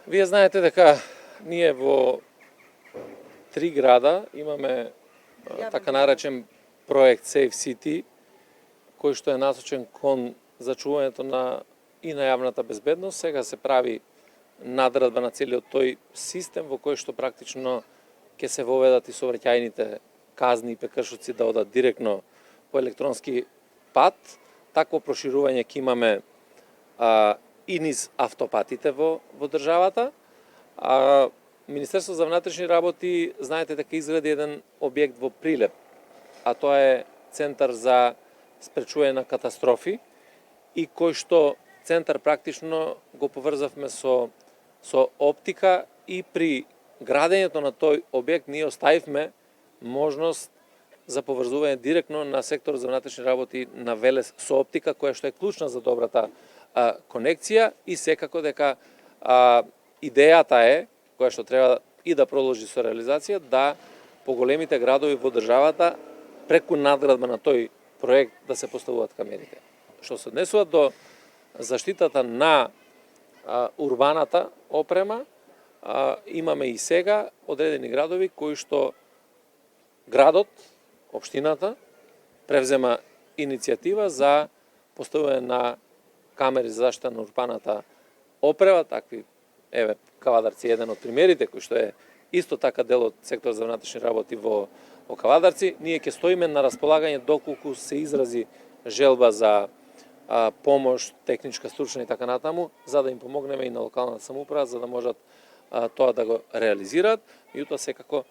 Вие знаете дека ние во 3 града имаме така наречен проект Safe City, кој што е насочен кон зачувањето и на јавната безбедност. Сега се прави надрадба на целиот тој систем во кој што практично ќе се воведат и сообраќајните казни и прекршоци да одат директно по електронски пат. Такво проширување ќе имаме и низ автопатите во државата. Министерството за внатрешни работи, знаете дека изгради еден објект во Прилеп, а тоа е центар за спречување на катастрофи и кој што центар практично го поврзавме со оптика и при градењето на тој објект ние оставивме можност за поврзување директно на секторот за внатрешни работи на Велес со оптика, која што е клучна за добрата конекција и секако дека идејата е, која што треба и да продолжи со реализација, да поголемите градови во државата преку надградба на тој проект да се поставуваат камерите. Што се однесува до заштитата на урбаната опрема, имаме и сега одредени градови кои што градот, општината, превзема иницијатива за поставување на камери за заштита на урбаната опрема, такви, еве, Кавадарци е еден од примерите, кој што е исто така дел од сектор за внатрешни работи во Кавадарци. Ние ќе стоиме на располагање доколку се изрази желба за помош, техничка, стручна и така натаму, за да им помогнеме и на локалната самоуправа, за да можат тоа да го реализираат. Меѓутоа секако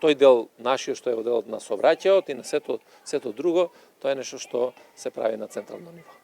тој дел нашиот што е делот на сообраќајот и на сето друго, тоа е нешто што се прави на централно ниво.